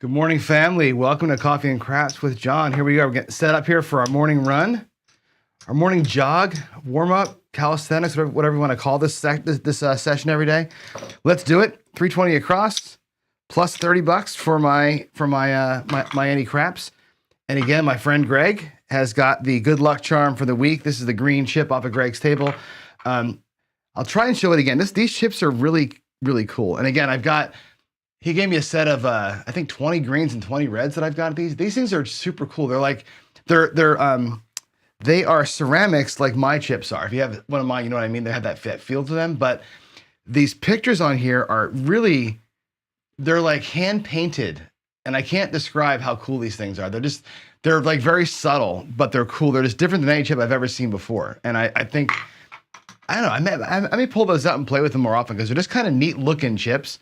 Good morning, family. Welcome to Coffee and Crafts with John. Here we go. We're getting set up here for our morning run, our morning jog, warm up, calisthenics, whatever you want to call this session every day. Let's do it. 320 across, plus $30 for my Andy Craps. And again, my friend Greg has got the good luck charm for the week. This is the green chip off of Greg's table. I'll try and show it again. These chips are really, really cool. And again, he gave me a set of, I think 20 greens and 20 reds that I've got. These things are super cool. They are ceramics like my chips are. If you have one of mine, you know what I mean? They have that feel to them. But these pictures on here are really, they're like hand painted. And I can't describe how cool these things are. They're like very subtle, but they're cool. They're just different than any chip I've ever seen before. And I think, I don't know, I may pull those out and play with them more often because they're just kind of neat looking chips.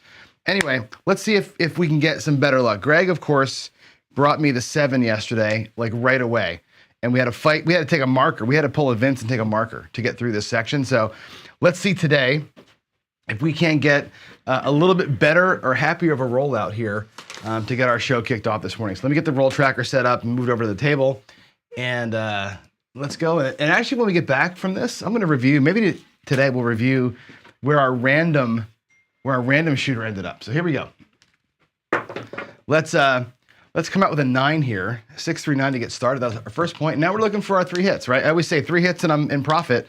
Anyway, let's see if we can get some better luck. Greg, of course, brought me the 7 yesterday, like right away. And we had a fight. We had to take a marker. We had to pull a Vince and take a marker to get through this section. So let's see today if we can get a little bit better or happier of a rollout here to get our show kicked off this morning. So let me get the roll tracker set up and move it over to the table. And let's go. And actually, when we get back from this, I'm going to review, maybe today we'll review where our random shooter ended up. So here we go. Let's come out with a 9 here, 639 to get started. That was our first point. Now we're looking for our 3 hits, right? I always say 3 hits and I'm in profit.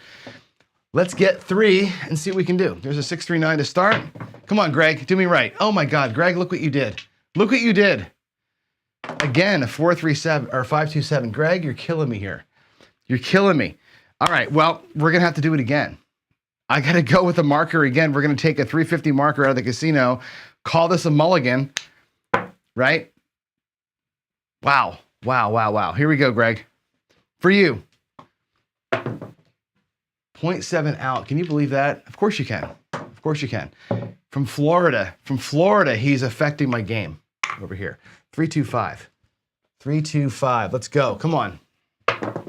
Let's get 3 and see what we can do. There's a 639 to start. Come on, Greg, do me right. Oh my God, Greg, look what you did. Look what you did. Again, a 437 or 527. Greg, you're killing me here. You're killing me. All right, well, we're gonna have to do it again. I got to go with a marker again. We're going to take a 350 marker out of the casino, call this a mulligan, right? Wow. Here we go, Greg. For you. 0.7 out. Can you believe that? Of course you can. Of course you can. From Florida, he's affecting my game over here. 325. 325. Let's go. Come on. I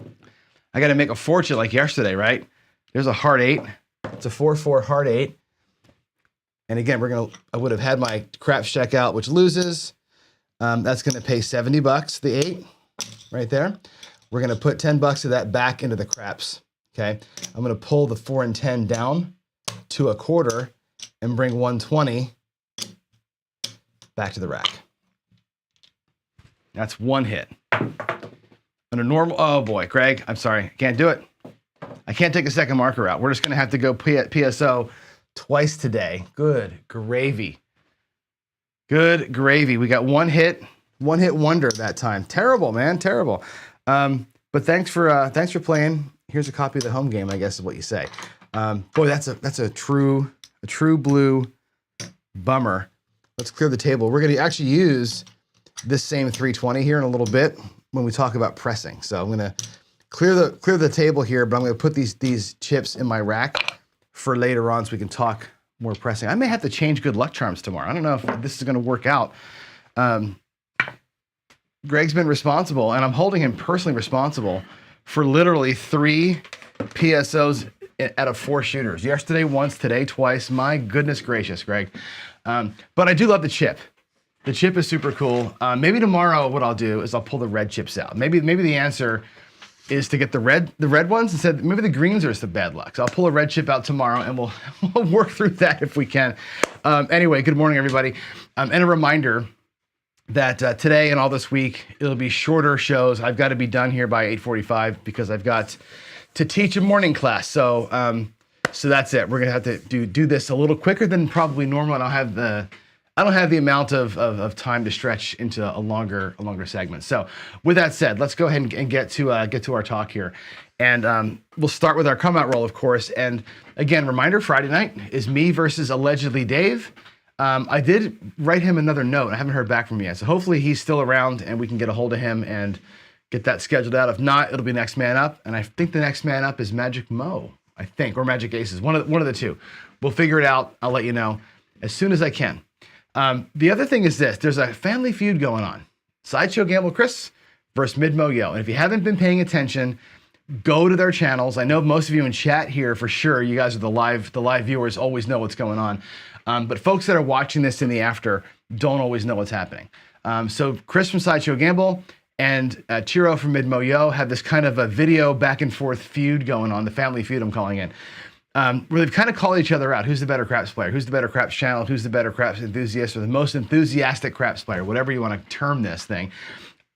got to make a fortune like yesterday, right? There's a hard 8. It's a 4-4 hard 8. And again, I would have had my craps check out, which loses. That's going to pay $70, the 8 right there. We're going to put $10 of that back into the craps. Okay. I'm going to pull the 4 and 10 down to a quarter and bring 120 back to the rack. That's 1 hit. Under normal, oh boy, Greg, I'm sorry. Can't do it. I can't take a second marker out. We're just going to have to go PSO twice today. Good gravy. Good gravy. We got one hit wonder that time. Terrible, man. Terrible. But thanks for playing. Here's a copy of the home game, I guess is what you say. Boy, that's a true blue bummer. Let's clear the table. We're going to actually use this same 320 here in a little bit when we talk about pressing. So I'm going to clear the table here, but I'm going to put these chips in my rack for later on so we can talk more pressing. I may have to change good luck charms tomorrow. I don't know if this is going to work out. Greg's been responsible, and I'm holding him personally responsible for literally 3 PSOs out of 4 shooters. Yesterday once, today twice. My goodness gracious, Greg. But I do love the chip. The chip is super cool. Maybe tomorrow what I'll do is I'll pull the red chips out. Maybe the answer is to get the red ones instead. Maybe the greens are just the bad luck. So I'll pull a red chip out tomorrow and we'll work through that if we can. Anyway, good morning, everybody. And a reminder that today and all this week, it'll be shorter shows. I've got to be done here by 8:45 because I've got to teach a morning class. So that's it. We're gonna have to do this a little quicker than probably normal, and I don't have the amount of time to stretch into a longer segment. So with that said, let's go ahead and get to our talk here. And we'll start with our come out roll, of course. And again, reminder, Friday night is me versus allegedly Dave. I did write him another note. I haven't heard back from him yet. So hopefully he's still around and we can get a hold of him and get that scheduled out. If not, it'll be next man up. And I think the next man up is Magic Mo, I think, or Magic Aces, one of the two. We'll figure it out. I'll let you know as soon as I can. The other thing is this, there's a family feud going on. Sideshow Gamble Chris versus Midmo Yo. And if you haven't been paying attention, go to their channels. I know most of you in chat here for sure, you guys are the live viewers, always know what's going on. But folks that are watching this in the after don't always know what's happening. So Chris from Sideshow Gamble and Chiro from Midmo have this kind of a video back and forth feud going on, the family feud I'm calling it, where they've kind of called each other out. Who's the better craps player? Who's the better craps channel? Who's the better craps enthusiast, or the most enthusiastic craps player? Whatever you want to term this thing.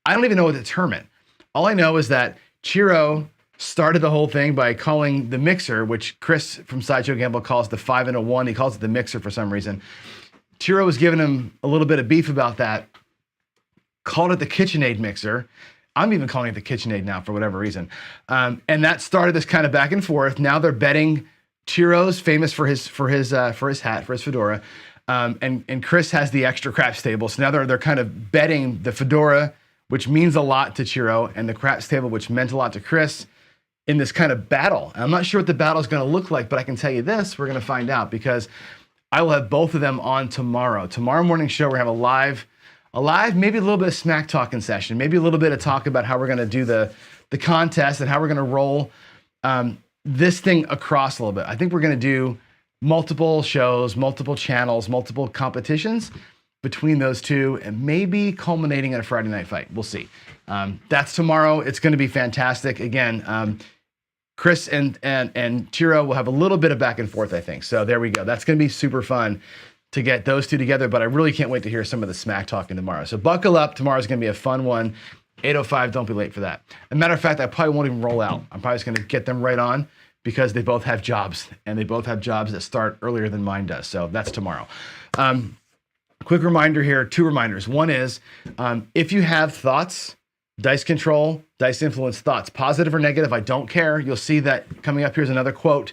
I don't even know what to term it. All I know is that Chiro started the whole thing by calling the mixer, which Chris from Sideshow Gamble calls the 5-in-1. He calls it the mixer for some reason. Chiro was giving him a little bit of beef about that, called it the KitchenAid mixer. I'm even calling it the KitchenAid now for whatever reason. And that started this kind of back and forth. Now they're betting. Chiro's famous for his hat, for his fedora. And Chris has the extra craps table. So now they're kind of betting the fedora, which means a lot to Chiro, and the craps table, which meant a lot to Chris, in this kind of battle. I'm not sure what the battle is going to look like, but I can tell you this, we're going to find out, because I will have both of them on tomorrow. Tomorrow morning show, we're going to have a live, maybe a little bit of smack talking session, maybe a little bit of talk about how we're going to do the contest and how we're going to roll this thing across a little bit. I think we're going to do multiple shows, multiple channels, multiple competitions between those two, and maybe culminating in a Friday night fight. We'll see. That's tomorrow. It's going to be fantastic. Again, Chris and Chiro will have a little bit of back and forth, I think. So there we go. That's going to be super fun to get those two together, but I really can't wait to hear some of the smack talking tomorrow. So buckle up. Tomorrow's going to be a fun one. 8:05, don't be late for that. As a matter of fact, I probably won't even roll out. I'm probably just going to get them right on, because they both have jobs, and they both have jobs that start earlier than mine does. So that's tomorrow. Quick reminder here, 2 reminders. One is, if you have thoughts, dice control, dice influence thoughts, positive or negative, I don't care. You'll see that coming up. Here's another quote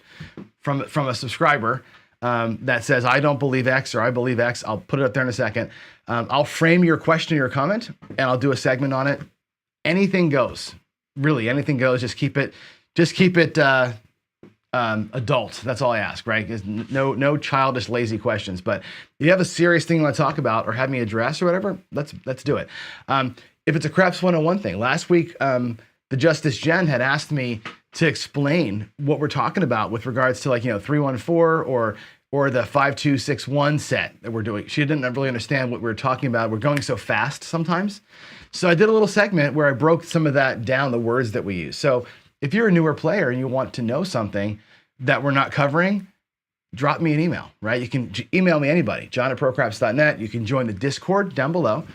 from a subscriber that says, I don't believe X, or I believe X. I'll put it up there in a second. I'll frame your question or your comment, and I'll do a segment on it. Anything goes. Really, anything goes. Just keep it adult. That's all I ask, right? No childish, lazy questions. But if you have a serious thing you want to talk about or have me address or whatever, let's do it. If it's a Craps 101 thing, last week, the Justice Jen had asked me to explain what we're talking about with regards to 314 or the 5261 set that we're doing. She didn't really understand what we were talking about. We're going so fast sometimes. So I did a little segment where I broke some of that down, the words that we use. So if you're a newer player and you want to know something that we're not covering, drop me an email, right? You can email me, anybody, john@procraps.net. You can join the Discord down below.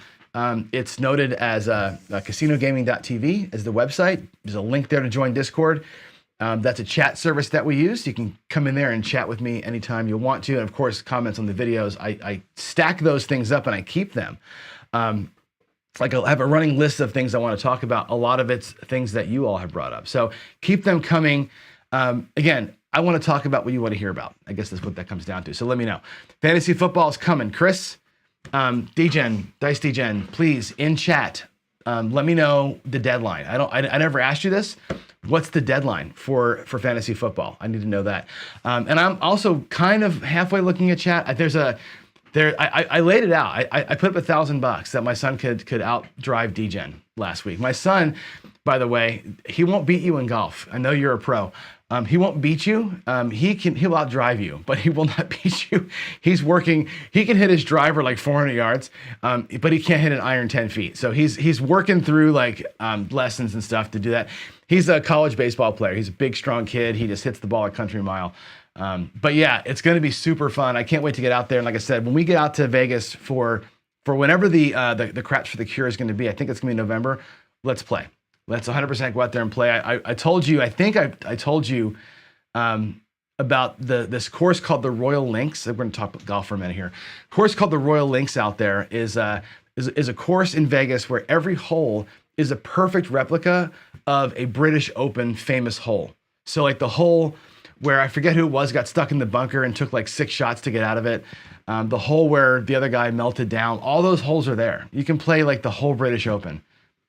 It's noted as casinogaming.tv as the website. There's a link there to join Discord. That's a chat service that we use. You can come in there and chat with me anytime you want to. And of course, comments on the videos. I stack those things up and I keep them. I have a running list of things I want to talk about. A lot of it's things that you all have brought up. So keep them coming. Again, I want to talk about what you want to hear about. I guess that's what that comes down to. So let me know. Fantasy football is coming. Chris, DGen, Dice DGen, please, in chat, let me know the deadline. I never asked you this. What's the deadline for fantasy football? I need to know that. And I'm also kind of halfway looking at chat. I laid it out. I put up $1,000 that my son could outdrive DGen last week. My son, by the way, he won't beat you in golf. I know you're a pro. He won't beat you. He'll outdrive you, but he will not beat you. He's working. He can hit his driver like 400 yards, but he can't hit an iron 10 feet. So he's working through lessons and stuff to do that. He's a college baseball player. He's a big, strong kid. He just hits the ball a country mile. But yeah, it's going to be super fun. I can't wait to get out there. And like I said, when we get out to Vegas for whenever the Craps for the Cure is going to be, I think it's going to be November. Let's play. Let's 100% go out there and play. I told you, I think I told you about this course called the Royal Links. We're going to talk golf for a minute here. A course called the Royal Links out there is a course in Vegas where every hole is a perfect replica of a British Open famous hole. So like the hole where I forget who it was, got stuck in the bunker and took 6 shots to get out of it. The hole where the other guy melted down. All those holes are there. You can play the whole British Open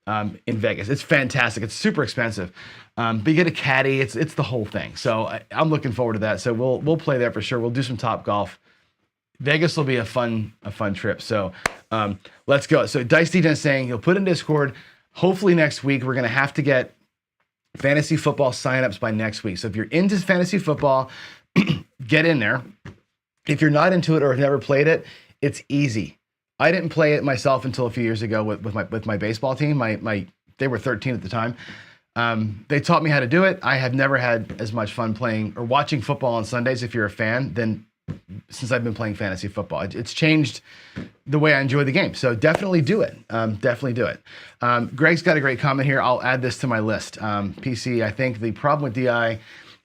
in Vegas. It's fantastic. It's super expensive, but you get a caddy. It's the whole thing. So I'm looking forward to that. So we'll play there for sure. We'll do some top golf. Vegas will be a fun trip. So let's go. So Dice DJ is saying he'll put in Discord. Hopefully next week we're gonna have to get fantasy football signups by next week. So if you're into fantasy football, get in there. If you're not into it or have never played it, it's easy. I didn't play it myself until a few years ago with my baseball team. They were 13 at the time. They taught me how to do it. I have never had as much fun playing or watching football on Sundays, if you're a fan, than since I've been playing fantasy football. It's changed the way I enjoy the game. So definitely do it. Definitely do it. Greg's got a great comment here. I'll add this to my list. PC, I think the problem with DI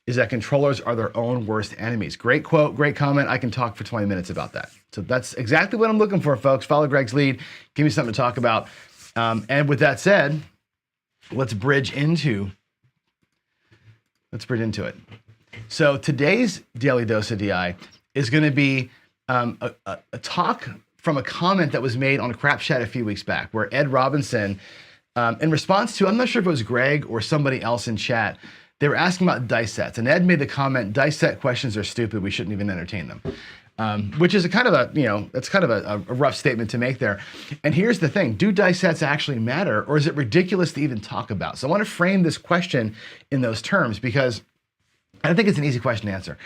is that controllers are their own worst enemies. Great quote, great comment. I can talk for 20 minutes about that. So that's exactly what I'm looking for, folks. Follow Greg's lead. Give me something to talk about. And with that said, let's bridge into it. So today's Daily Dose of DI is going to be a talk from a comment that was made on Crap Chat a few weeks back, where Ed Robinson, in response to, I'm not sure if it was Greg or somebody else in chat, they were asking about dice sets. And Ed made the comment, dice set questions are stupid. We shouldn't even entertain them. Which is that's kind of a rough statement to make there. And here's the thing, do dice sets actually matter, or is it ridiculous to even talk about? So I want to frame this question in those terms, because I think it's an easy question to answer.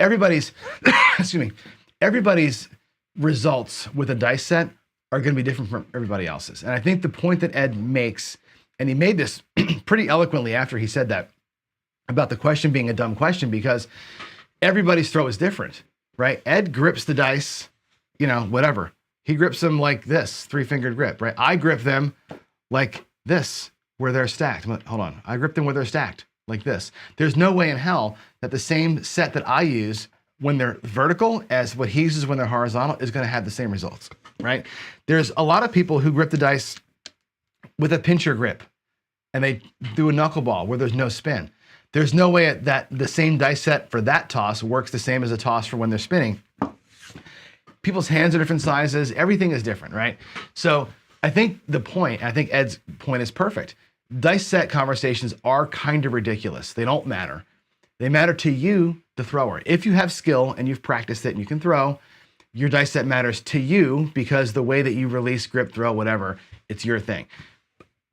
Everybody's, everybody's results with a dice set are going to be different from everybody else's. And I think the point that Ed makes, and he made this pretty eloquently after he said that, about the question being a dumb question, because everybody's throw is different, right? Ed grips the dice, whatever. He grips them like this, 3-fingered grip, right? I grip them like this, where they're stacked. Hold on. I grip them where they're stacked, like this. There's no way in hell that the same set that I use when they're vertical as what he uses when they're horizontal is going to have the same results, right? There's a lot of people who grip the dice with a pincher grip, and they do a knuckleball where there's no spin. There's no way that the same dice set for that toss works the same as a toss for when they're spinning. People's hands are different sizes. Everything is different, right? So I think Ed's point is perfect. Dice set conversations are kind of ridiculous. They don't matter. They matter to you, the thrower. If you have skill and you've practiced it and you can throw, your dice set matters to you, because the way that you release, grip, throw, whatever, it's your thing.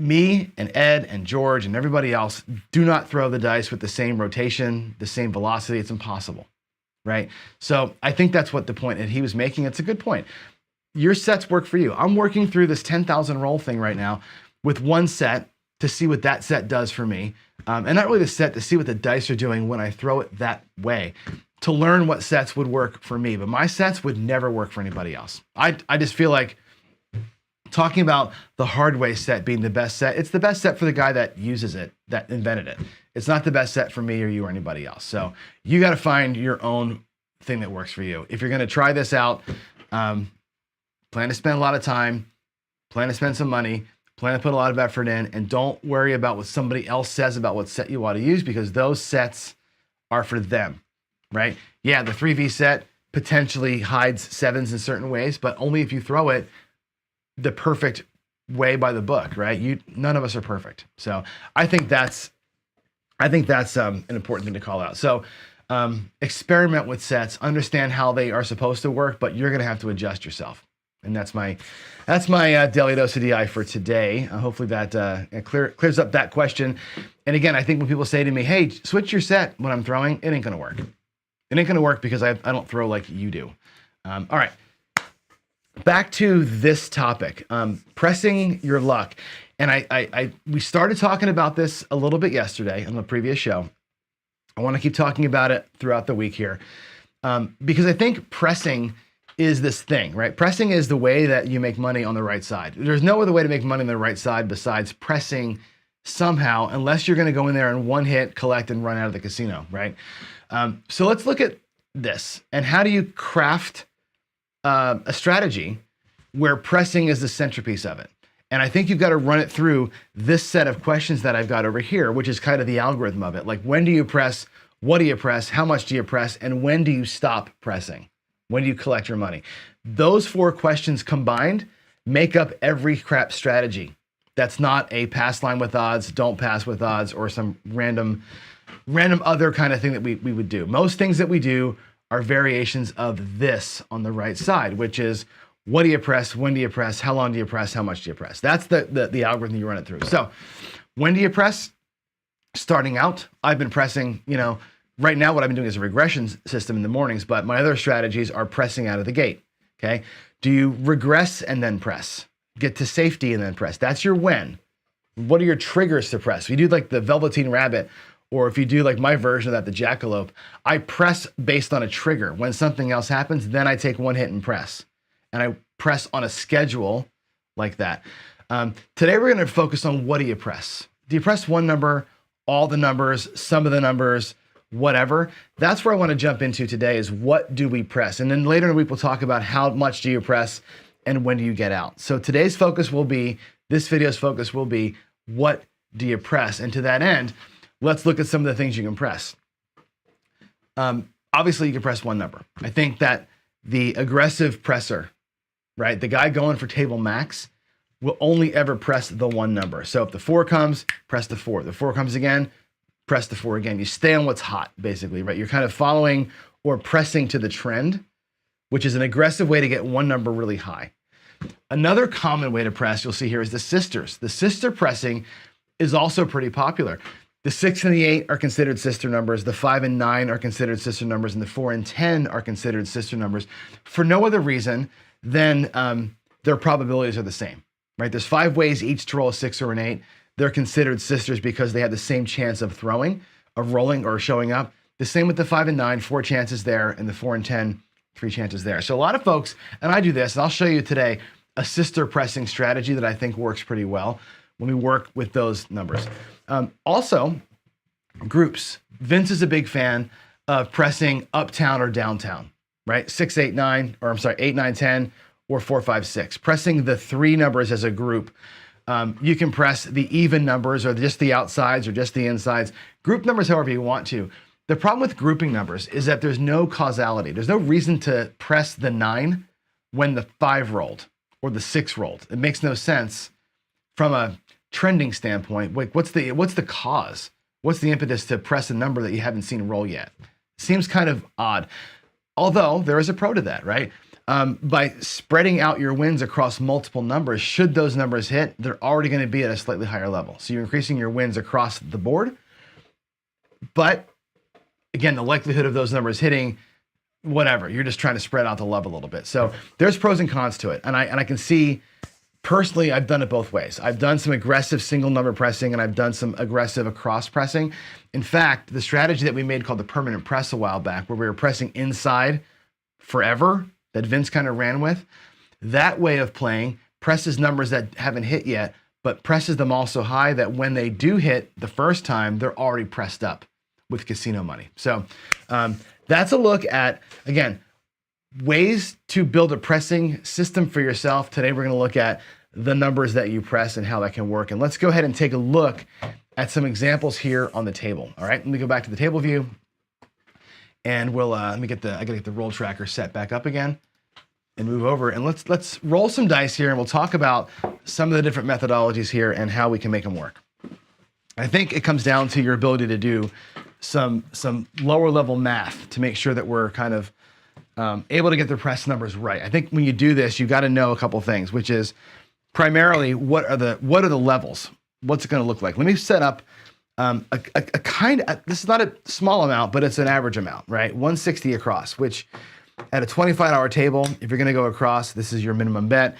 Me and Ed and George and everybody else do not throw the dice with the same rotation, the same velocity. It's impossible, right? So I think that's what the point that he was making. It's a good point. Your sets work for you. I'm working through this 10,000 roll thing right now with one set to see what that set does for me. And not really the set, to see what the dice are doing when I throw it that way, to learn what sets would work for me. But my sets would never work for anybody else. I just feel like talking about the hard way set being the best set, it's the best set for the guy that uses it, that invented it. It's not the best set for me or you or anybody else. So you got to find your own thing that works for you. If you're going to try this out, plan to spend a lot of time, plan to spend some money, plan to put a lot of effort in, and don't worry about what somebody else says about what set you ought to use, because those sets are for them, right? Yeah, the 3V set potentially hides sevens in certain ways, but only if you throw it the perfect way by the book, right? None of us are perfect. So I think that's an important thing to call out. So experiment with sets, understand how they are supposed to work, but you're going to have to adjust yourself. And that's my Daily Dose of DI for today. Hopefully that clears up that question. And again, I think when people say to me, hey, switch your set when I'm throwing, it ain't going to work. It ain't going to work because I don't throw like you do. All right. Back to this topic, pressing your luck. And we started talking about this a little bit yesterday on the previous show. I want to keep talking about it throughout the week here, because I think pressing is this thing, right? Pressing is the way that you make money on the right side. There's no other way to make money on the right side besides pressing somehow, unless you're going to go in there and one hit, collect, and run out of the casino, right? So let's look at this. And how do you craft a strategy where pressing is the centerpiece of it? And I think you've got to run it through this set of questions that I've got over here, which is kind of the algorithm of it. Like, when do you press? What do you press? How much do you press? And when do you stop pressing? When do you collect your money? Those 4 questions combined make up every crap strategy. That's not a pass line with odds, don't pass with odds, or some random other kind of thing that we would do. Most things that we do are variations of this on the right side, which is, what do you press? When do you press? How long do you press? How much do you press? That's the algorithm you run it through. So when do you press? Starting out, I've been pressing, right now what I've been doing is a regression system in the mornings, but my other strategies are pressing out of the gate, okay? Do you regress and then press? Get to safety and then press? That's your when. What are your triggers to press? If you do like the Velveteen Rabbit, or if you do like my version of that, the Jackalope, I press based on a trigger. When something else happens, then I take one hit and press. And I press on a schedule like that. Today we're gonna focus on what do you press? Do you press one number, all the numbers, some of the numbers, whatever? That's where I wanna jump into today is what do we press? And then later in the week, we'll talk about how much do you press and when do you get out? So today's focus will be, this video's focus will be, what do you press? And to that end, let's look at some of the things you can press. Obviously, you can press one number. I think that the aggressive presser, right, the guy going for table max, will only ever press the one number. So if the 4 comes, press the 4. The 4 comes again, press the 4 again. You stay on what's hot, basically, right? You're kind of following or pressing to the trend, which is an aggressive way to get one number really high. Another common way to press, you'll see here, is the sisters. The sister pressing is also pretty popular. The 6 and the 8 are considered sister numbers. The 5 and 9 are considered sister numbers. And the 4 and 10 are considered sister numbers for no other reason than their probabilities are the same, right? There's 5 ways each to roll a 6 or an 8. They're considered sisters because they have the same chance of throwing, of rolling, or showing up. The same with the 5 and 9, 4 chances there, and the 4 and 10, 3 chances there. So a lot of folks, and I do this, and I'll show you today a sister pressing strategy that I think works pretty well when we work with those numbers. Also, groups. Vince is a big fan of pressing uptown or downtown, right? 6, 8, 9, or I'm sorry, 8, 9, 10, or 4, 5, 6. Pressing the 3 numbers as a group. You can press the even numbers or just the outsides or just the insides. Group numbers however you want to. The problem with grouping numbers is that there's no causality. There's no reason to press the 9 when the 5 rolled or the 6 rolled. It makes no sense from a trending standpoint. Wait, what's the cause? What's the impetus to press a number that you haven't seen roll yet? Seems kind of odd. Although there is a pro to that, right? By spreading out your wins across multiple numbers, should those numbers hit, they're already going to be at a slightly higher level. So you're increasing your wins across the board. But again, the likelihood of those numbers hitting, whatever, you're just trying to spread out the love a little bit. So there's pros and cons to it. And I can see, personally, I've done it both ways. I've done some aggressive single number pressing and I've done some aggressive across pressing. In fact, the strategy that we made called the permanent press a while back, where we were pressing inside forever, that Vince kind of ran with, that way of playing presses numbers that haven't hit yet, but presses them also high that when they do hit the first time, they're already pressed up with casino money. So that's a look at, again, ways to build a pressing system for yourself. Today, we're going to look at the numbers that you press and how that can work. And let's go ahead and take a look at some examples here on the table. All right, let me go back to the table view and we'll, I gotta get the roll tracker set back up again and move over. And let's roll some dice here and we'll talk about some of the different methodologies here and how we can make them work. I think it comes down to your ability to do some lower level math to make sure that we're kind of able to get the press numbers right. I think when you do this, you got to know a couple things, which is primarily what are the levels? What's it going to look like? Let me set up this is not a small amount, but it's an average amount, right? 160 across, which at a $25 table, if you're going to go across, this is your minimum bet.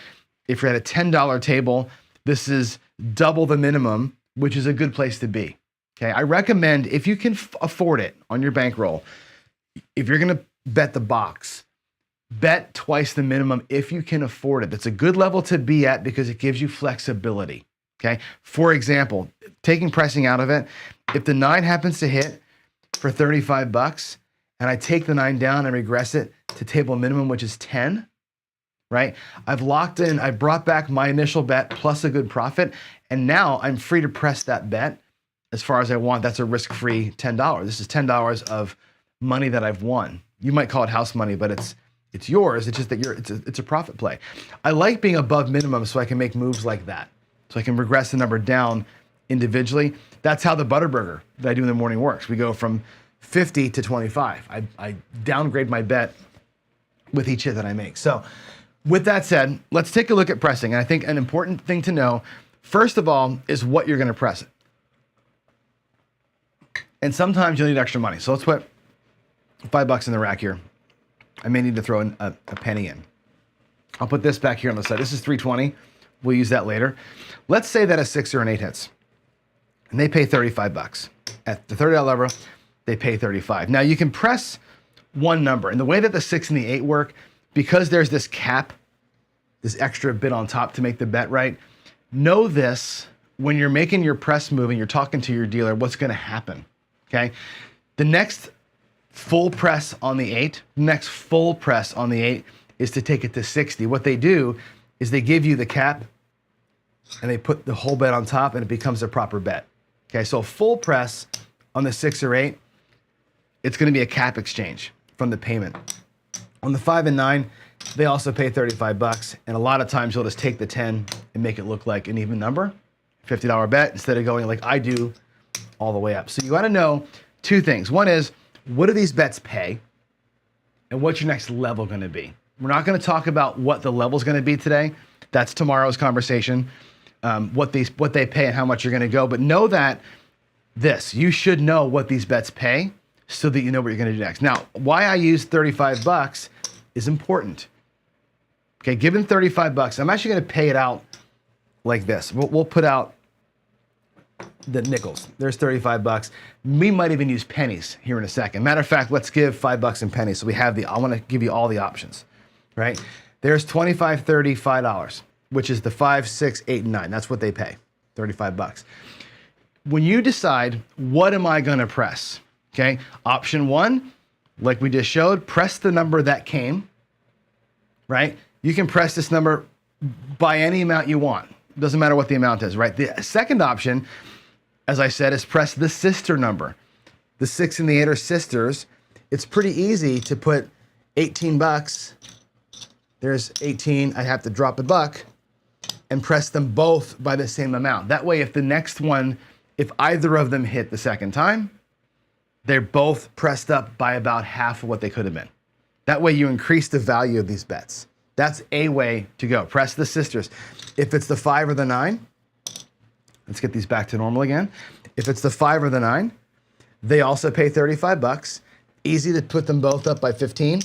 If you're at a $10 table, this is double the minimum, which is a good place to be. Okay, I recommend if you can afford it on your bankroll, if you're going to bet the box, bet twice the minimum if you can afford it. That's a good level to be at because it gives you flexibility. Okay. For example, taking pressing out of it, if the 9 happens to hit for 35 bucks and I take the 9 down and regress it to table minimum, which is 10, right? I've locked in, I brought back my initial bet plus a good profit. And now I'm free to press that bet as far as I want. That's a risk-free $10. This is $10 of money that I've won. You might call it house money, but it's yours. It's just that it's a profit play. I like being above minimum so I can make moves like that. So I can regress the number down individually. That's how the Butterburger that I do in the morning works. We go from 50 to 25. I downgrade my bet with each hit that I make. So with that said, let's take a look at pressing. And I think an important thing to know, first of all, is what you're going to press. And sometimes you'll need extra money. So let's put $5 in the rack here. I may need to throw in a penny in. I'll put this back here on the side. This is 320. We'll use that later. Let's say that a 6 or an 8 hits, and they pay 35 bucks. At the $30 level, they pay 35. Now you can press one number, and the way that the 6 and the 8 work, because there's this cap, this extra bit on top to make the bet right, know this when you're making your press move and you're talking to your dealer, what's gonna happen, okay? The next full press on the 8, is to take it to 60. What they do is they give you the cap and they put the whole bet on top and it becomes a proper bet. Okay, so full press on the 6 or 8, it's gonna be a cap exchange from the payment. On the 5 and 9, they also pay 35 bucks, and a lot of times you'll just take the 10 and make it look like an even number, $50 bet, instead of going like I do all the way up. So you wanna know two things. One is, what do these bets pay? And what's your next level gonna be? We're not gonna talk about what the level's gonna be today. That's tomorrow's conversation. What they pay and how much you're gonna go. But know that you should know what these bets pay so that you know what you're gonna do next. Now, why I use 35 bucks is important. Okay, given 35 bucks, I'm actually gonna pay it out like this. We'll put out the nickels. There's 35 bucks. We might even use pennies here in a second. Matter of fact, let's give 5 bucks in pennies. So we have I wanna give you all the options, right? There's 25, 30, $5, which is the 5, 6, 8, and 9. That's what they pay, 35 bucks. When you decide, what am I gonna press? Okay, option 1, like we just showed, press the number that came, right? You can press this number by any amount you want. Doesn't matter what the amount is, right? The second option, as I said, is press the sister number. The 6 and the 8 are sisters. It's pretty easy to put 18 bucks. There's 18, I have to drop a buck and press them both by the same amount. That way, if the next one, if either of them hit the second time, they're both pressed up by about half of what they could have been. That way you increase the value of these bets. That's a way to go. Press the sisters. If it's the 5 or the 9, let's get these back to normal again. If it's the 5 or the 9, they also pay 35 bucks. Easy to put them both up by 15.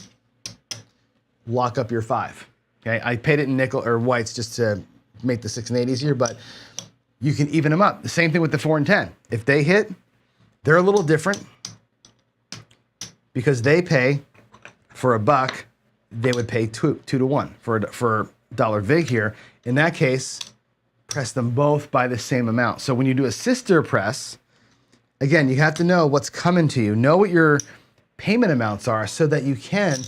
Lock up your 5. Okay, I paid it in nickel or whites just to make the 6 and 8 easier, but you can even them up. The same thing with the 4 and 10. If they hit, they're a little different because they pay for a buck, they would pay 2 to 1 for dollar vig here. In that case, press them both by the same amount. So when you do a sister press, again, you have to know what's coming to you. Know what your payment amounts are so that you can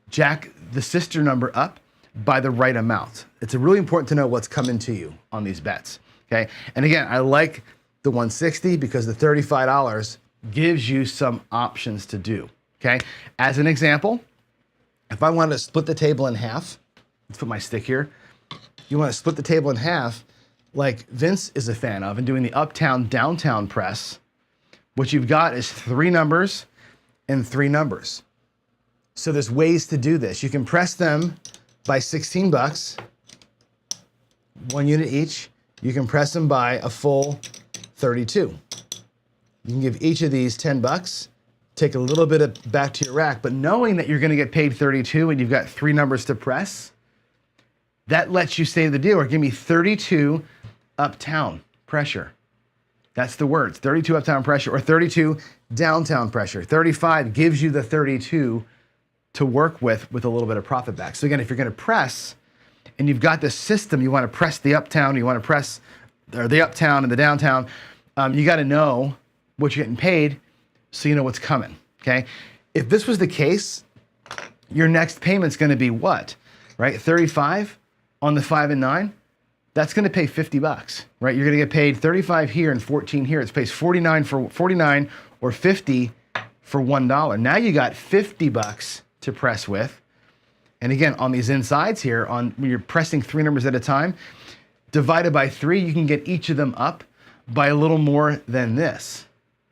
jack the sister number up by the right amount. It's really important to know what's coming to you on these bets, okay? And again, I like the 160 because the $35 gives you some options to do, okay? As an example, if I wanted to split the table in half, let's put my stick here. You want to split the table in half, like Vince is a fan of, and doing the uptown, downtown press, what you've got is 3 numbers and 3 numbers. So there's ways to do this. You can press them by 16 bucks, 1 unit each. You can press them by a full 32. You can give each of these 10 bucks, take a little bit of back to your rack, but knowing that you're gonna get paid 32 and you've got 3 numbers to press, that lets you say to the dealer, give me 32 uptown pressure. That's the words, 32 uptown pressure or 32 downtown pressure. 35 gives you the 32 to work with a little bit of profit back. So again, if you're gonna press and you've got this system, you wanna press the uptown, you wanna press the uptown and the downtown, you gotta know what you're getting paid so you know what's coming, okay? If this was the case, your next payment's gonna be what, right? 35 on the 5 and 9, that's gonna pay 50 bucks, right? You're gonna get paid 35 here and 14 here. It pays 49 or 50 for $1. Now you got 50 bucks to press with. And again, on these insides here, when you're pressing 3 numbers at a time, divided by 3, you can get each of them up by a little more than this.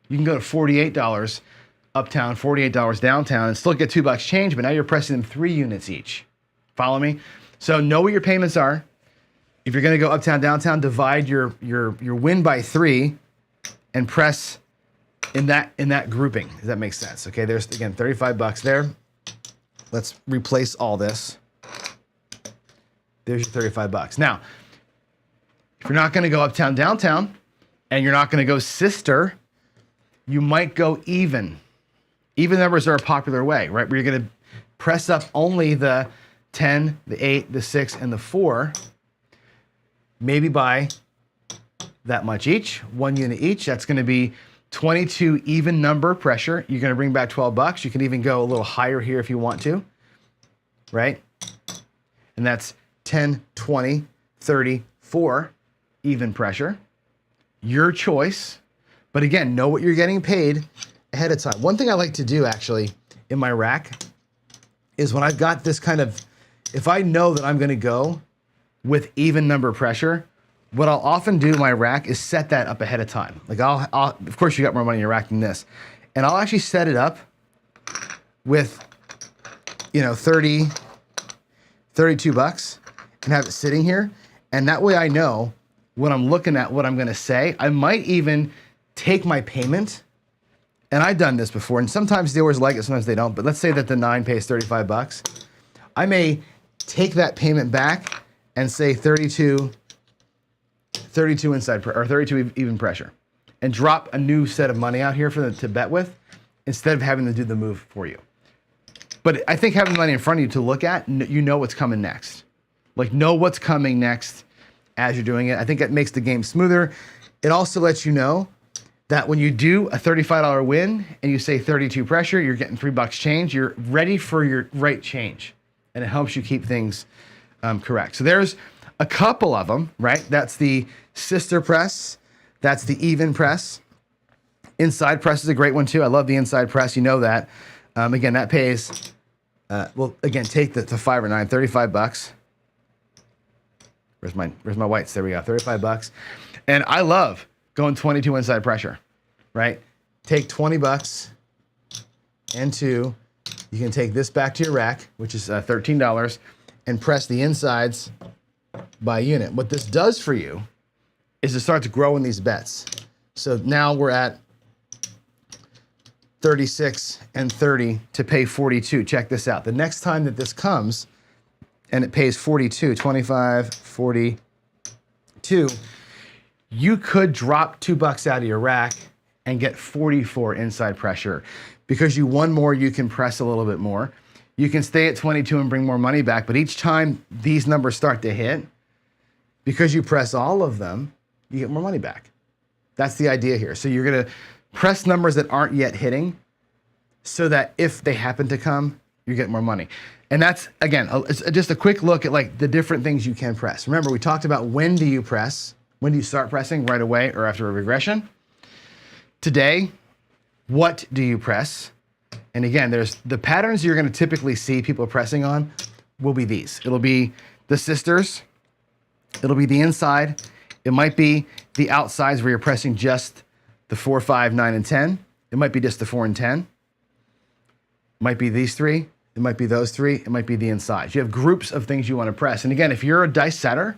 You can go to $48 uptown, $48 downtown, and still get $2 change, but now you're pressing them 3 units each. Follow me? So know what your payments are. If you're gonna go uptown, downtown, divide your win by 3 and press in that grouping. Does that make sense? Okay, there's again 35 bucks there. Let's replace all this. There's your 35 bucks. Now, if you're not going to go uptown, downtown, and you're not going to go sister, you might go even. Even numbers are a popular way, right? Where you're going to press up only the 10, the 8, the 6, and the 4, maybe by that much each, 1 unit each. That's going to be 22 even number pressure. You're going to bring back 12 bucks. You can even go a little higher here if you want to, right? And that's 10, 20, 30, 4 even pressure. Your choice. But again, know what you're getting paid ahead of time. One thing I like to do actually in my rack is when I've got this kind of, if I know that I'm going to go with even number pressure, what I'll often do in my rack is set that up ahead of time. Like I'll of course you got more money in your rack than this. And I'll actually set it up with, 30, 32 bucks and have it sitting here. And that way I know when I'm looking at what I'm going to say, I might even take my payment. And I've done this before, and sometimes dealers like it, sometimes they don't. But let's say that the 9 pays 35 bucks. I may take that payment back and say 32 inside or 32 even pressure, and drop a new set of money out here for them to bet with, instead of having to do the move for you. But I think having money in front of you to look at, you know what's coming next. Like know what's coming next as you're doing it. I think that makes the game smoother. It also lets you know that when you do a $35 win and you say 32 pressure, you're getting $3 change. You're ready for your right change, and it helps you keep things correct. So there's a couple of them, right? That's the sister press. That's the even press. Inside press is a great one too. I love the inside press. You know that. Again, that pays, well, again, take the 5 or 9, 35 bucks. Where's my whites? There we go, 35 bucks. And I love going 22 inside pressure, right? Take 20 bucks and 2. You can take this back to your rack, which is $13, and press the insides by unit. What this does for you is it starts growing these bets. So now we're at 36 and 30 to pay 42. Check this out. The next time that this comes and it pays 42, 25, 42, you could drop $2 out of your rack and get 44 inside pressure. Because you won more, you can press a little bit more. You can stay at 22 and bring more money back, but each time these numbers start to hit, because you press all of them, you get more money back. That's the idea here. So you're gonna press numbers that aren't yet hitting, so that if they happen to come, you get more money. And that's, again, it's just a quick look at like the different things you can press. Remember, we talked about when do you press? When do you start pressing? Right away or after a regression? Today, what do you press? And again, there's the patterns you're gonna typically see people pressing on will be these. It'll be the sisters, it'll be the inside, it might be the outsides where you're pressing just the 4, 5, 9, and 10. It might be just the 4 and 10. It might be these 3. It might be those 3. It might be the insides. You have groups of things you want to press. And again, if you're a dice setter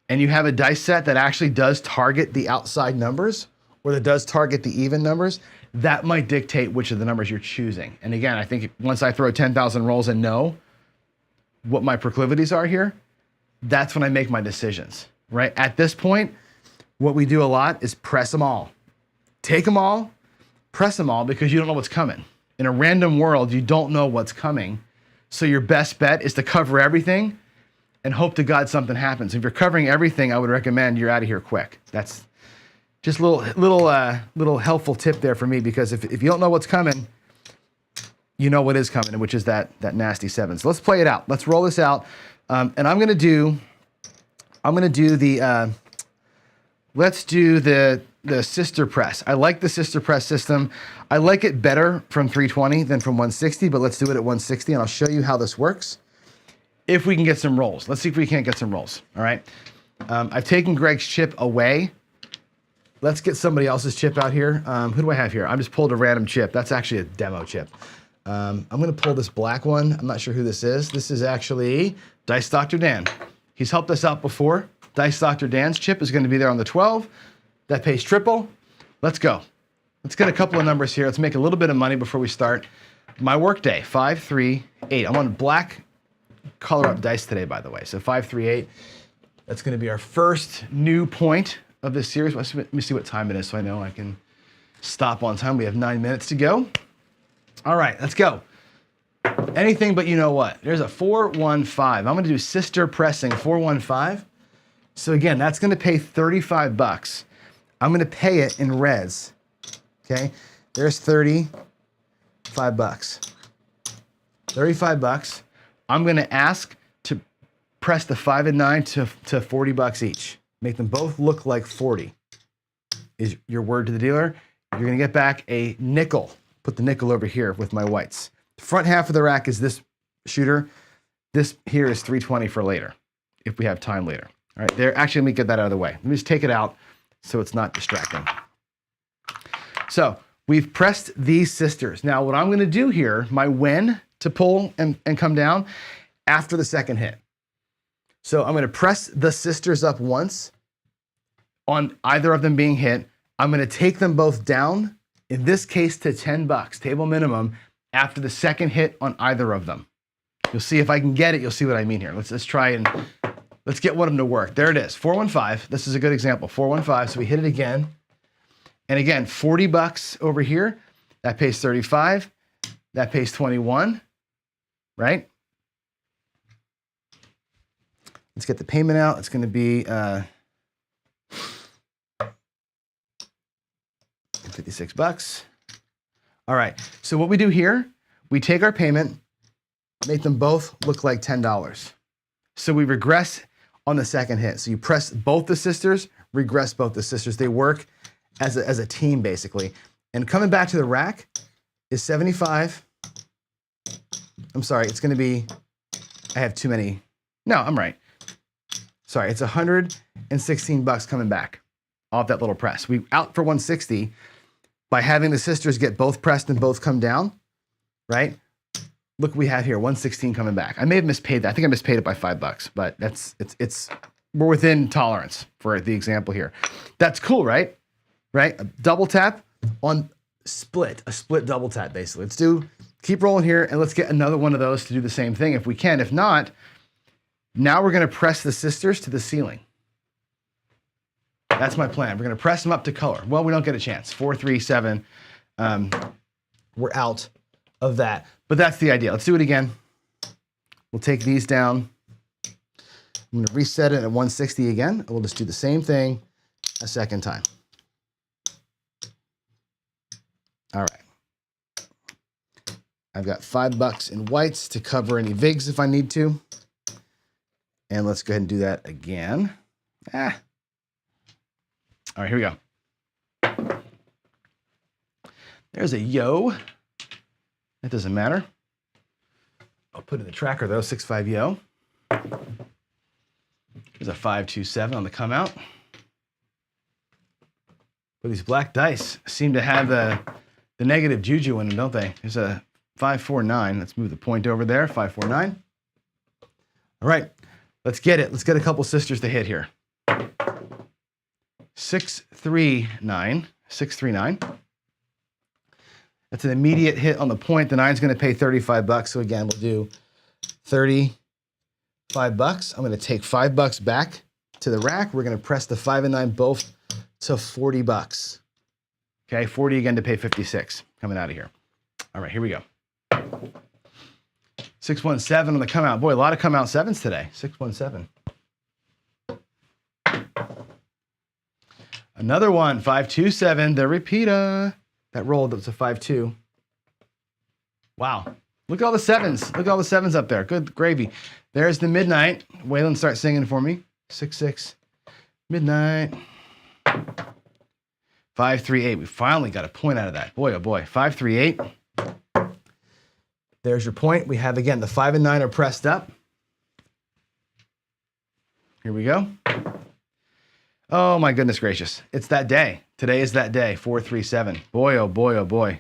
and you have a dice set that actually does target the outside numbers or that does target the even numbers, that might dictate which of the numbers you're choosing. And again, I think once I throw 10,000 rolls and know what my proclivities are here, that's when I make my decisions, right? At this point, what we do a lot is press them all. Take them all, press them all, because you don't know what's coming. In a random world, you don't know what's coming. So your best bet is to cover everything and hope to God something happens. If you're covering everything, I would recommend you're out of here quick. That's just a little helpful tip there for me, because if you don't know what's coming, you know what is coming, which is that nasty 7. So let's play it out. Let's roll this out. And I'm gonna do the let's do the sister press. I like the sister press system. I like it better from 320 than from 160, but let's do it at 160 and I'll show you how this works. If we can get some rolls. Let's see if we can't get some rolls, all right? I've taken Greg's chip away. Let's get somebody else's chip out here. Who do I have here? I just pulled a random chip. That's actually a demo chip. I'm gonna pull this black one. I'm not sure who this is. This is actually Dice Dr. Dan. He's helped us out before. Dice Dr. Dan's chip is gonna be there on the 12. That pays triple. Let's go. Let's get a couple of numbers here. Let's make a little bit of money before we start. My work day, 5, 3, 8. I'm on black color up dice today, by the way. So 538, that's gonna be our first new point of this series. Let me see what time it is so I know I can stop on time. We have 9 minutes to go. All right, let's go. Anything but you know what. There's a 415. I'm gonna do sister pressing 415. So again, that's gonna pay 35 bucks. I'm gonna pay it in reds, okay? There's 35 bucks. 35 bucks. I'm gonna ask to press the 5 and 9 to 40 bucks each. Make them both look like 40. Is your word to the dealer. You're gonna get back a nickel. Put the nickel over here with my whites. The front half of the rack is this shooter. This here is 320 for later, if we have time later. All right, there. Actually, let me get that out of the way. Let me just take it out so it's not distracting. So we've pressed these sisters. Now what I'm gonna do here, my when to pull and come down after the second hit. So I'm gonna press the sisters up once on either of them being hit. I'm gonna take them both down, in this case to 10 bucks, table minimum, after the second hit on either of them. You'll see if I can get it, you'll see what I mean here. Let's try and, let's get one of them to work. There it is, 415. This is a good example, 415. So we hit it again. And again, 40 bucks over here. That pays 35. That pays 21, right? Let's get the payment out. It's gonna be 56 bucks. All right, so what we do here, we take our payment, make them both look like $10. So we regress on the second hit. So you press both the sisters, regress both the sisters. They work as a team, basically. And coming back to the rack is 75. I'm sorry, it's gonna be, I have too many. No, I'm right. Sorry, it's 116 bucks coming back off that little press. We out for 160 by having the sisters get both pressed and both come down, right? Look what we have here, 116 coming back. I may have mispaid that. I think I mispaid it by $5, but we're within tolerance for the example here. That's cool, right? Right? A double tap on a split double tap, basically. Keep rolling here, and let's get another one of those to do the same thing if we can. If not, now we're gonna press the sisters to the ceiling. That's my plan. We're gonna press them up to color. Well, we don't get a chance. 4, 3, 7. We're out of that. But that's the idea. Let's do it again. We'll take these down. I'm gonna reset it at 160 again. And we'll just do the same thing a second time. All right. I've got $5 in whites to cover any VIGs if I need to. And let's go ahead and do that again. All right, here we go. There's a yo. That doesn't matter. I'll put in the tracker though, 6.5 yo. There's a 5.27 on the come out. But these black dice seem to have the negative juju in them, don't they? There's a 5.49. Let's move the point over there, 5.49. All right, let's get it. Let's get a couple sisters to hit here. 639, 639. That's an immediate hit on the point. The 9's gonna pay 35 bucks. So again, we'll do 35 bucks. I'm gonna take $5 back to the rack. We're gonna press the 5 and 9 both to 40 bucks. Okay, 40 again to pay 56 coming out of here. All right, here we go. 617 on the come out. Boy, a lot of come out sevens today. 617. Another one, 527, the repeater. That rolled, that's a 5-2. Wow. Look at all the sevens. Look at all the sevens up there. Good gravy. There's the midnight. Waylon, start singing for me. 6-6. Midnight. 5-3-8. We finally got a point out of that. Boy, oh boy. 5-3-8. There's your point. We have, again, the 5 and 9 are pressed up. Here we go. Oh my goodness gracious. It's that day. Today is that day. 4-3-7. Boy, oh boy, oh boy.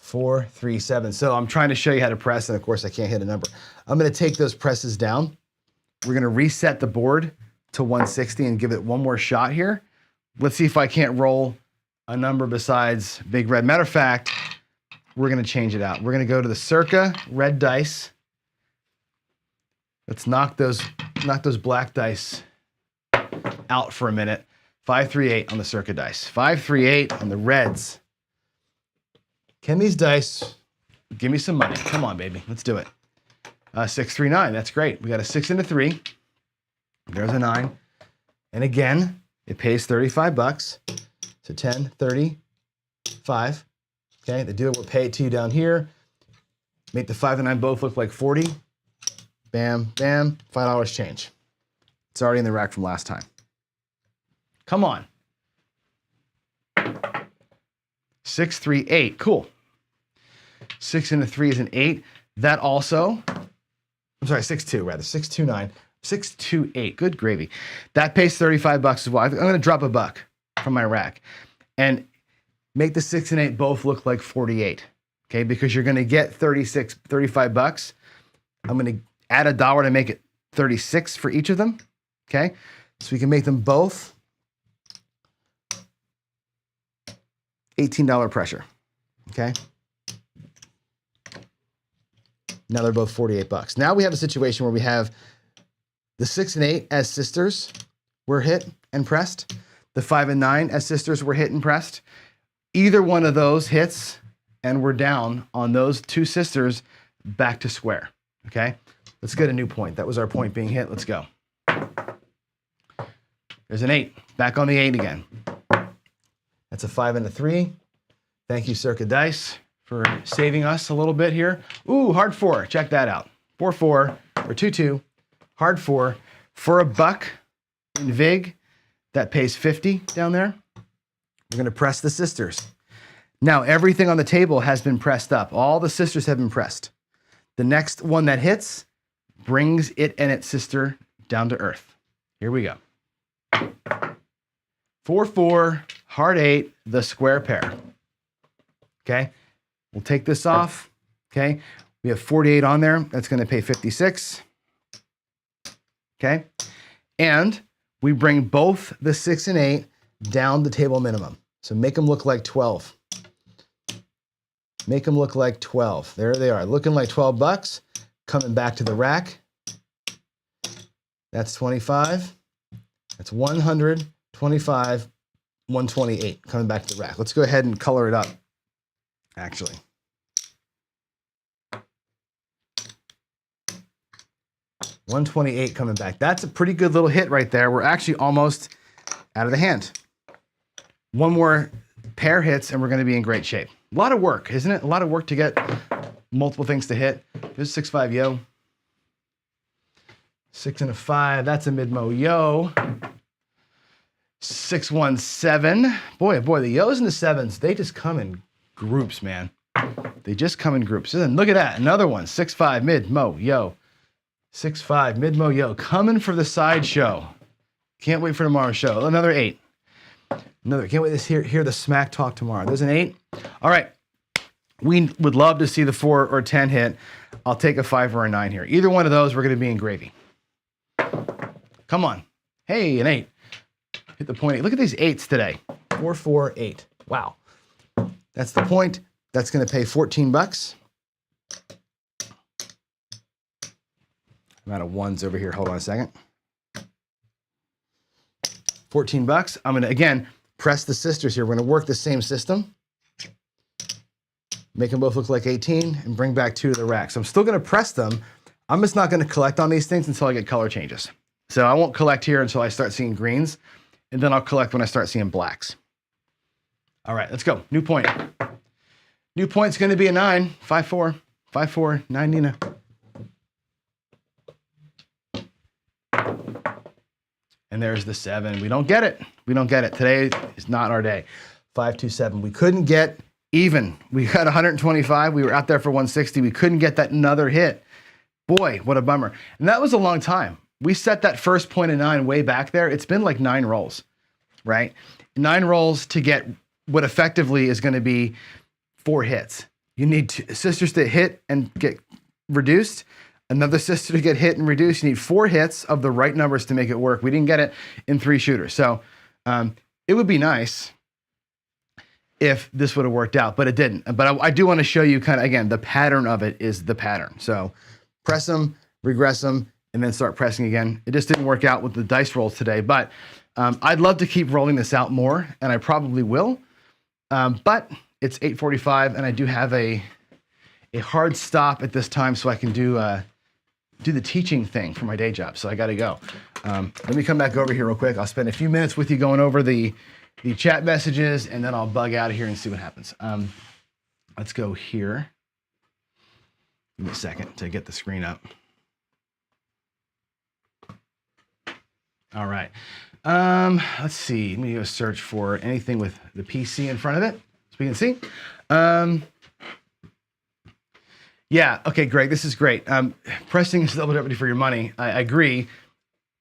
4-3-7. So I'm trying to show you how to press, and of course I can't hit a number. I'm gonna take those presses down. We're gonna reset the board to 160 and give it one more shot here. Let's see if I can't roll a number besides big red. Matter of fact, we're gonna change it out. We're gonna go to the Circa red dice. Let's knock those black dice out for a minute. 538 on the circuit dice. 538 on the reds. Can these dice give me some money? Come on, baby. Let's do it. 639. That's great. We got a 6 and a 3. There's a 9. And again, it pays 35 bucks. So 10, 30, 5. Okay, the dealer will pay it to you down here. Make the 5 and 9 both look like 40. Bam, bam, $5 change. It's already in the rack from last time. Come on. 638, cool. 6 and a 3 is an 8. That also, I'm sorry, 6-2 rather, 629, 628, good gravy. That pays 35 bucks as well. I'm gonna drop a buck from my rack and make the 6 and 8 both look like 48, okay? Because you're gonna get 35 bucks. I'm gonna add $1 to make it 36 for each of them, okay? So we can make them both $18 pressure, okay? Now they're both 48 bucks. Now we have a situation where we have the 6 and 8 as sisters were hit and pressed. The 5 and 9 as sisters were hit and pressed. Either one of those hits and we're down on those two sisters back to square, okay? Let's get a new point. That was our point being hit. Let's go. There's an 8. Back on the 8 again. That's a 5 and a 3. Thank you, Circuit Dice, for saving us a little bit here. Ooh, hard 4. Check that out. 4-4 or 2-2. Hard 4 for a buck in VIG. That pays 50 down there. We're going to press the sisters. Now, everything on the table has been pressed up. All the sisters have been pressed. The next one that hits brings it and its sister down to earth. Here we go. 4-4, hard 8, the square pair. Okay, we'll take this off. Okay, we have 48 on there. That's going to pay 56. Okay, and we bring both the 6 and 8 down the table minimum. So make them look like 12. Make them look like 12. There they are, looking like 12 bucks. Coming back to the rack. That's 25. That's 125, 128. Coming back to the rack. Let's go ahead and color it up, actually. $128 coming back. That's a pretty good little hit right there. We're actually almost out of the hand. One more pair hits and we're going to be in great shape. A lot of work, isn't it? A lot of work to get multiple things to hit. There's 6-5 yo. 6 and a 5. That's a mid-mo yo. 6-1-7. Boy, oh boy, the yos and the 7s, they just come in groups, man. They just come in groups. And then look at that. Another one. 6-5 mid-mo yo. 6-5 mid-mo yo. Coming for the sideshow. Can't wait for tomorrow's show. Another 8. Another. Can't wait to hear the smack talk tomorrow. There's an 8. All right. We would love to see the 4 or 10 hit. I'll take a 5 or a 9 here. Either one of those, we're going to be in gravy. Come on. Hey, an 8. Hit the point 8. Look at these 8s today. 4, 4, 8. Wow. That's the point. That's going to pay 14 bucks. I'm out of 1s over here. Hold on a second. 14 bucks. I'm going to, again, press the sisters here. We're going to work the same system. Make them both look like 18 and bring back 2 to the rack. So I'm still going to press them. I'm just not going to collect on these things until I get color changes. So I won't collect here until I start seeing greens, and then I'll collect when I start seeing blacks. All right, let's go. New point. New point's going to be a 9. 5-4. 5-4. 9 Nina. And there's the 7. We don't get it. We don't get it. Today is not our day. 5-2-7. We couldn't get even. We got 125. We were out there for 160. We couldn't get that another hit. Boy, what a bummer. And that was a long time. We set that first point of 9 way back there. It's been like 9 rolls, right? 9 rolls to get what effectively is going to be 4 hits. You need sisters to hit and get reduced. Another sister to get hit and reduced. You need 4 hits of the right numbers to make it work. We didn't get it in 3 shooters. So it would be nice if this would have worked out, but it didn't. But I do want to show you kind of, again, the pattern of it is the pattern. So press them, regress them, and then start pressing again. It just didn't work out with the dice rolls today, but I'd love to keep rolling this out more, and I probably will. But it's 8:45, and I do have a hard stop at this time, so I can do the teaching thing for my day job. So I got to go. Let me come back over here real quick. I'll spend a few minutes with you going over the chat messages, and then I'll bug out of here and see what happens. Let's go here. Give me a second to get the screen up. All right. Let's see. Let me go search for anything with the PC in front of it, so we can see. Yeah. Okay, Greg, this is great. Pressing is double jeopardy for your money. I agree.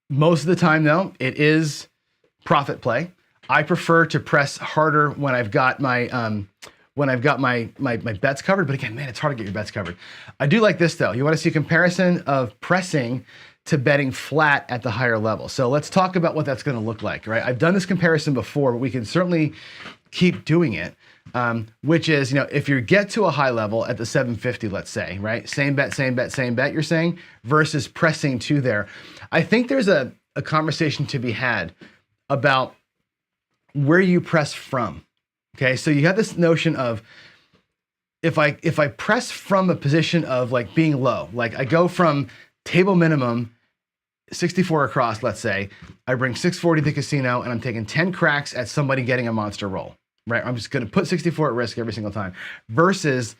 Most of the time, though, it is profit play. I prefer to press harder when I've got my my bets covered. But again, man, it's hard to get your bets covered. I do like this though. You want to see a comparison of pressing to betting flat at the higher level. So let's talk about what that's going to look like, right? I've done this comparison before, but we can certainly keep doing it. Which is, if you get to a high level at the 750, let's say, right? Same bet, you're saying, versus pressing to there. I think there's a conversation to be had about where you press from. Okay, so you have this notion of if I press from a position of like being low, like I go from table minimum 64 across, let's say, I bring 640 to the casino and I'm taking 10 cracks at somebody getting a monster roll, right? I'm just going to put 64 at risk every single time versus,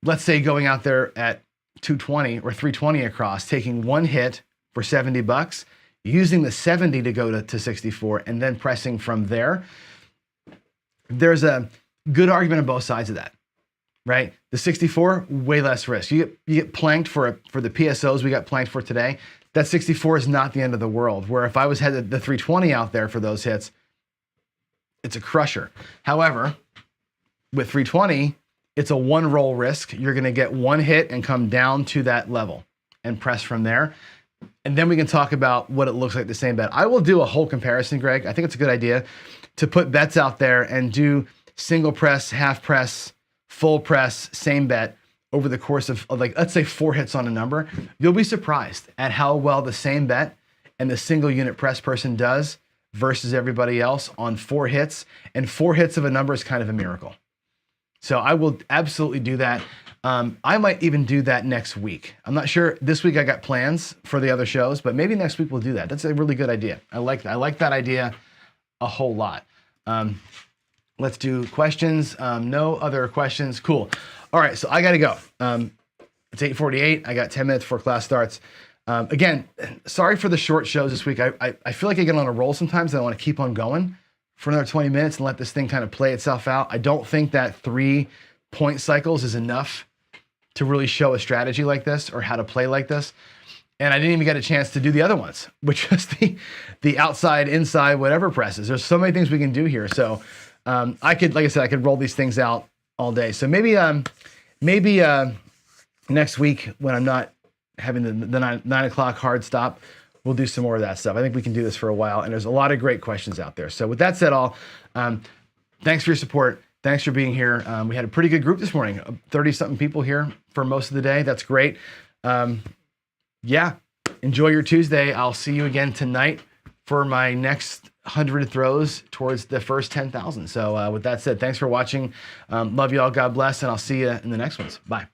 let's say, going out there at 220 or 320 across, taking one hit for $70, using the 70 to go to 64 and then pressing from there. There's a good argument on both sides of that, right? The 64, way less risk. You get planked for the PSOs we got planked for today. That 64 is not the end of the world. Where if I was headed the 320 out there for those hits, it's a crusher. However, with 320, it's a one roll risk. You're going to get one hit and come down to that level and press from there. And then we can talk about what it looks like the same bet. I will do a whole comparison, Greg. I think it's a good idea to put bets out there and do single press, half press, full press, same bet over the course of like, let's say 4 hits on a number. You'll be surprised at how well the same bet and the single unit press person does versus everybody else on 4 hits. And 4 hits of a number is kind of a miracle. So I will absolutely do that. I might even do that next week. I'm not sure. This week I got plans for the other shows, but maybe next week we'll do that. That's a really good idea. I like that. I like that idea a whole lot. Let's do questions. No other questions. Cool. All right, so I got to go. It's 8:48. I got 10 minutes before class starts. Again, sorry for the short shows this week. I feel like I get on a roll sometimes and I want to keep on going for another 20 minutes and let this thing kind of play itself out. I don't think that 3 point cycles is enough to really show a strategy like this or how to play like this. And I didn't even get a chance to do the other ones, which was the outside, inside, whatever presses. There's so many things we can do here. So I could, like I said, I could roll these things out all day. So maybe next week when I'm not having the 9 o'clock hard stop, we'll do some more of that stuff. I think we can do this for a while, and there's a lot of great questions out there. So with that said, thanks for your support. Thanks for being here. We had a pretty good group this morning, 30-something people here for most of the day. That's great. Yeah, enjoy your Tuesday. I'll see you again tonight for my next 100 throws towards the first 10,000. So with that said, thanks for watching. Love you all. God bless, and I'll see you in the next ones. Bye.